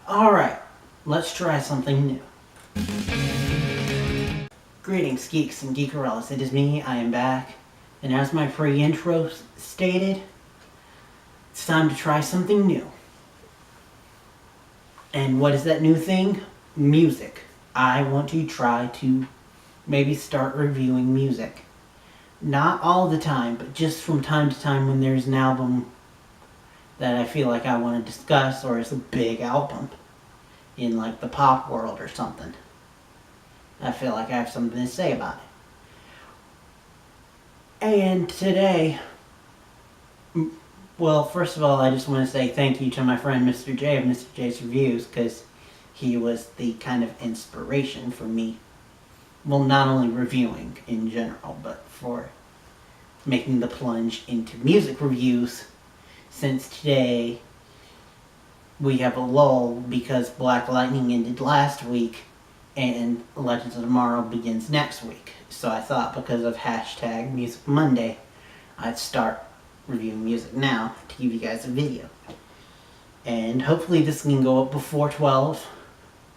Alright, let's try something new. Greetings, geeks and geekerellas. It is me, I am back. And as my pre-intro stated, it's time to try something new. And what is that new thing? Music. I want to try to maybe start reviewing music. Not all the time, but just from time to time when there's an album that I feel like I want to discuss, or it's a big album in like the pop world or something. I feel like I have something to say about it. And today, well, first of all, I just want to say thank you to my friend Mr. J of Mr. J's Reviews, because he was the kind of inspiration for me. Well, not only reviewing in general, but for making the plunge into music reviews, since today we have a lull because Black Lightning ended last week and Legends of Tomorrow begins next week. So I thought, because of hashtag Music Monday, I'd start reviewing music now to give you guys a video. And hopefully this can go up before 12,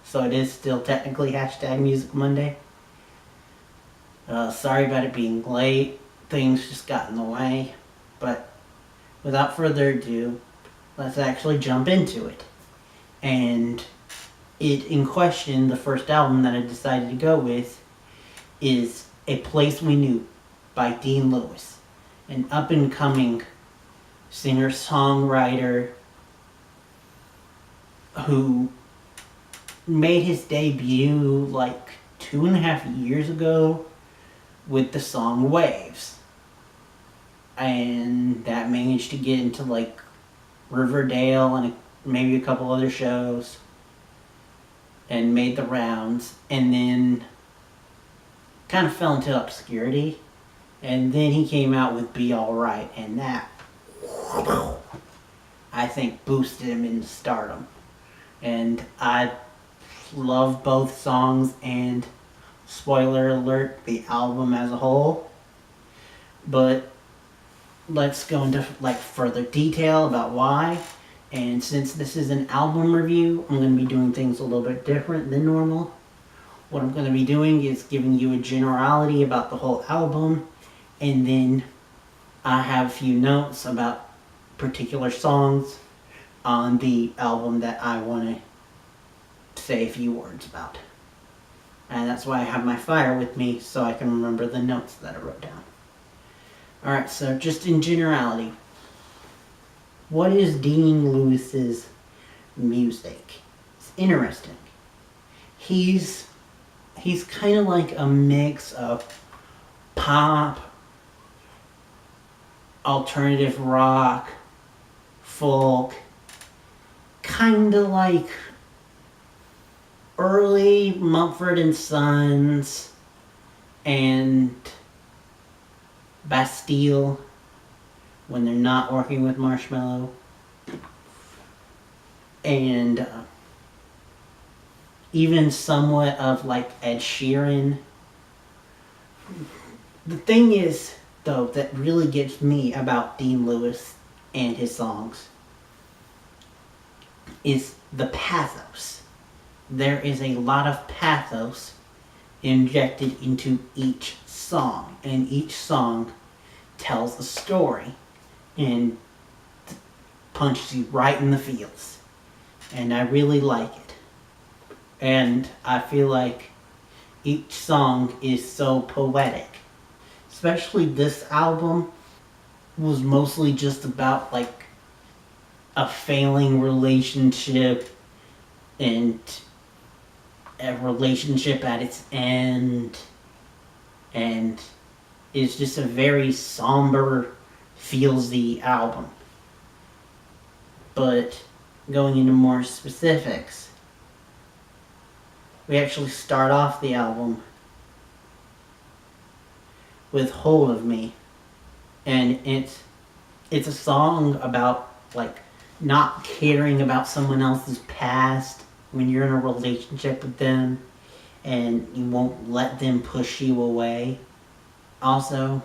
so it is still technically hashtag Music Monday. Sorry about it being late, things just got in the way, but without further ado, let's actually jump into it. And it in question, the first album that I decided to go with, is A Place We Knew by Dean Lewis, an up-and-coming singer-songwriter who made his debut like 2.5 years ago with the song Waves. And that managed to get into like Riverdale and maybe a couple other shows and made the rounds, and then kind of fell into obscurity, and then he came out with Be Alright, and that, I think, boosted him into stardom. And I love both songs and, spoiler alert, the album as a whole. But let's go into like further detail about why. And since this is an album review, I'm going to be doing things a little bit different than normal. What I'm going to be doing is giving you a generality about the whole album, and then I have a few notes about particular songs on the album that I want to say a few words about. And that's why I have my fire with me, so I can remember the notes that I wrote down. Alright, so just in generality, what is Dean Lewis's music? It's interesting. He's kind of like a mix of pop, alternative rock, folk, kind of like early Mumford & Sons and Bastille when they're not working with Marshmello, and even somewhat of like Ed Sheeran. The thing is, though, that really gets me about Dean Lewis and his songs is the pathos. There is a lot of pathos injected into each song, and each song tells a story and punches you right in the feels. And I really like it. And I feel like each song is so poetic. Especially this album was mostly just about like a failing relationship and a relationship at its end, and it's just a very somber, feelsy album. But going into more specifics, we actually start off the album with Hold of Me, and it's a song about like not caring about someone else's past when you're in a relationship with them, and you won't let them push you away. Also,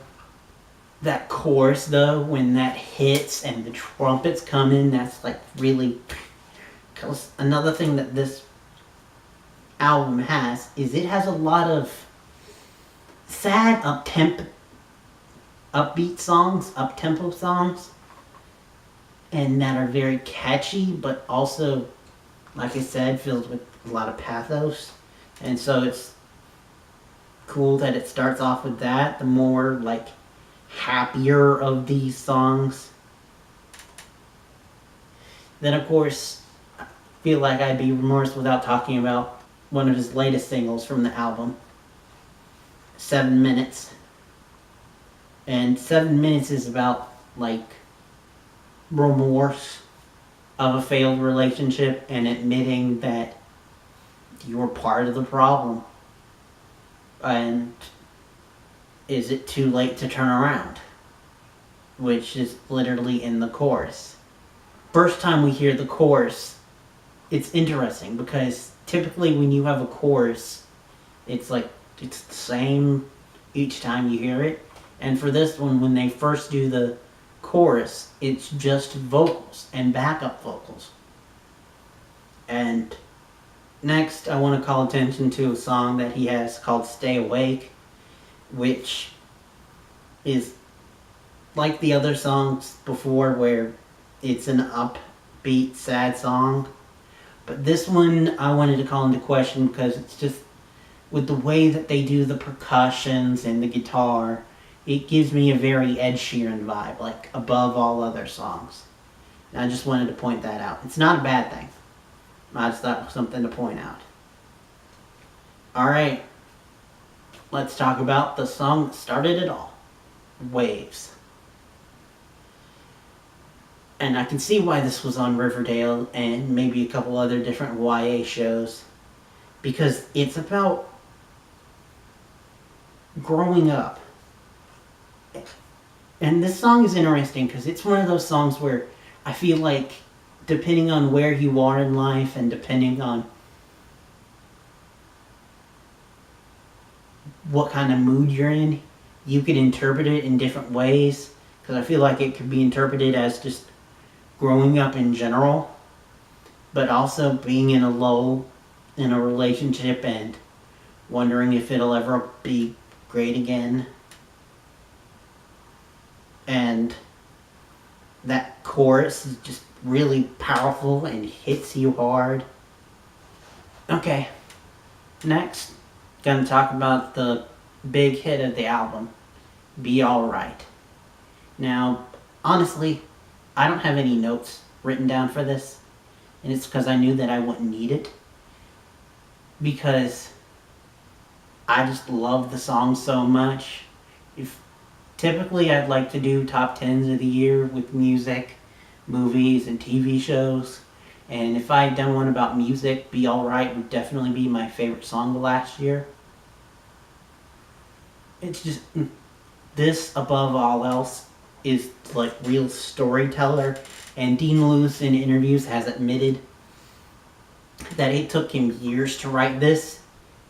that chorus though, when that hits and the trumpets come in, that's like really Because another thing that this album has is it has a lot of sad upbeat songs, up-tempo songs, and that are very catchy, but also, like I said, filled with a lot of pathos. And so it's cool that it starts off with that. The more like happier of these songs. Then of course, I feel like I'd be remiss without talking about one of his latest singles from the album, 7 Minutes. And 7 Minutes is about like remorse of a failed relationship and admitting that you were part of the problem. And is it too late to turn around? Which is literally in the chorus. First time we hear the chorus, it's interesting because typically when you have a chorus, it's the same each time you hear it. And for this one, when they first do the chorus, it's just vocals and backup vocals. And next, I want to call attention to a song that he has called Stay Awake, which is like the other songs before where it's an upbeat, sad song. But this one I wanted to call into question because it's just, with the way that they do the percussions and the guitar, it gives me a very Ed Sheeran vibe, like above all other songs. And I just wanted to point that out. It's not a bad thing. I just thought it was something to point out. Alright, let's talk about the song that started it all, Waves. And I can see why this was on Riverdale and maybe a couple other different YA shows. Because it's about growing up. And this song is interesting because it's one of those songs where I feel like depending on where you are in life and depending on what kind of mood you're in, you can interpret it in different ways. Because I feel like it could be interpreted as just growing up in general, but also being in a relationship and wondering if it'll ever be great again. And that chorus is just really powerful and hits you hard. Okay, next, gonna talk about the big hit of the album, Be Alright. Now, honestly, I don't have any notes written down for this, and it's because I knew that I wouldn't need it, because I just love the song so much. Typically I'd like to do top 10s of the year with music, movies, and TV shows, and if I had done one about music, Be Alright would definitely be my favorite song of last year. It's just, this above all else is like real storyteller, and Dean Lewis in interviews has admitted that it took him years to write this,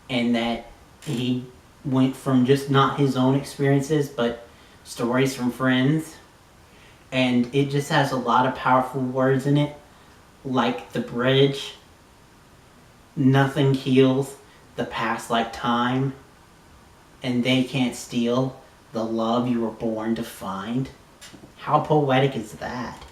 and that he went from just not his own experiences but stories from friends, and it just has a lot of powerful words in it, like the bridge, nothing heals the past like time, and they can't steal the love you were born to find. How poetic is that?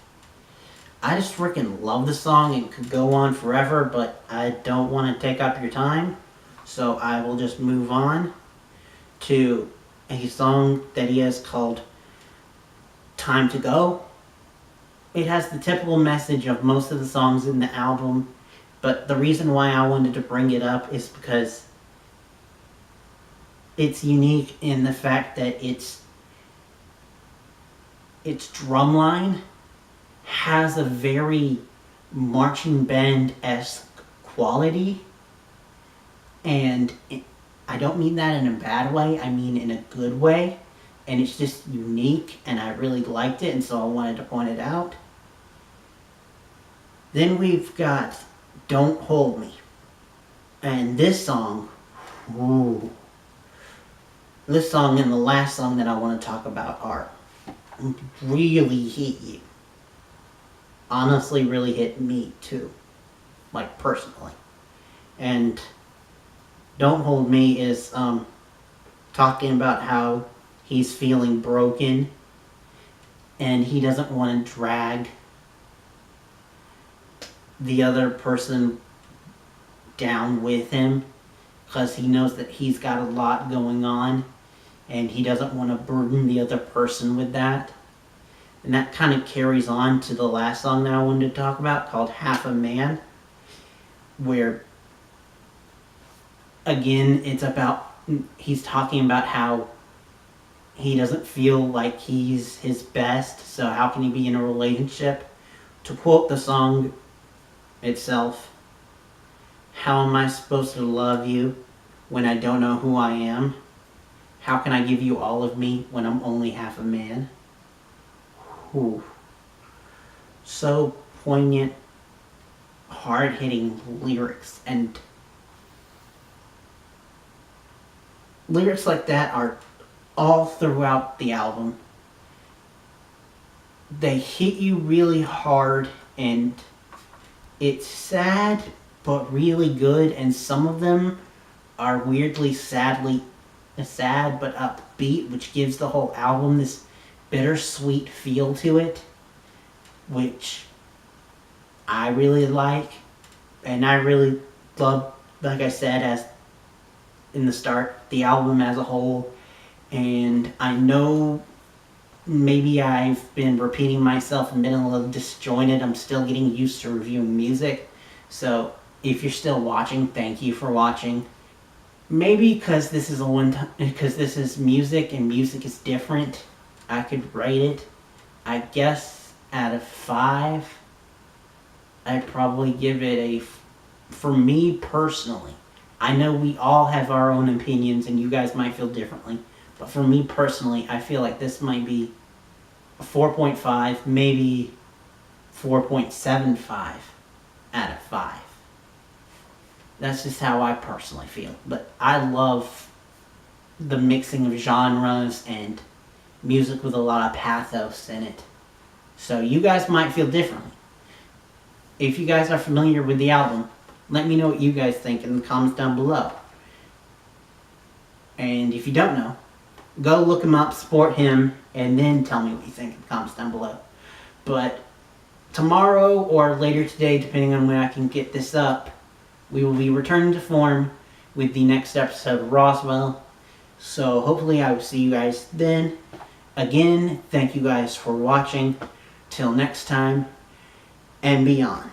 I just freaking love the song. It could go on forever, but I don't want to take up your time, so I will just move on to a song that he has called Time to Go. It has the typical message of most of the songs in the album, but the reason why I wanted to bring it up is because it's unique in the fact that its drumline has a very marching band-esque quality, and I don't mean that in a bad way, I mean in a good way, and it's just unique, and I really liked it, and so I wanted to point it out. Then we've got Don't Hold Me, and this song, ooh, this song and the last song that I want to talk about are really hit you. Honestly, really hit me too. like personally. And Don't Hold Me is talking about how he's feeling broken and he doesn't want to drag the other person down with him because he knows that he's got a lot going on and he doesn't want to burden the other person with that. And that kind of carries on to the last song that I wanted to talk about, called Half a Man, where again it's about, he's talking about how he doesn't feel like he's his best, so how can he be in a relationship? To quote the song itself, how am I supposed to love you when I don't know who I am? How can I give you all of me when I'm only half a man? Whew. So poignant, hard-hitting lyrics, and lyrics like that are all throughout the album. They hit you really hard, and it's sad but really good, and some of them are weirdly sad but upbeat, which gives the whole album this bittersweet feel to it, which I really like. And I really love, like I said, as in the start, the album as a whole. And I know maybe I've been repeating myself and been a little disjointed. I'm still getting used to reviewing music. So if you're still watching, thank you for watching. Maybe because this is because this is music and music is different, I could rate it, I guess, out of 5. I'd probably give it for me personally. I know we all have our own opinions and you guys might feel differently, but for me personally, I feel like this might be a 4.5, maybe 4.75 out of 5. That's just how I personally feel. But I love the mixing of genres and music with a lot of pathos in it. So you guys might feel differently. If you guys are familiar with the album, let me know what you guys think in the comments down below. And if you don't know, go look him up, support him, and then tell me what you think in the comments down below. But tomorrow or later today, depending on when I can get this up, we will be returning to form with the next episode of Roswell. So hopefully I will see you guys then. Again, thank you guys for watching. Till next time, and beyond.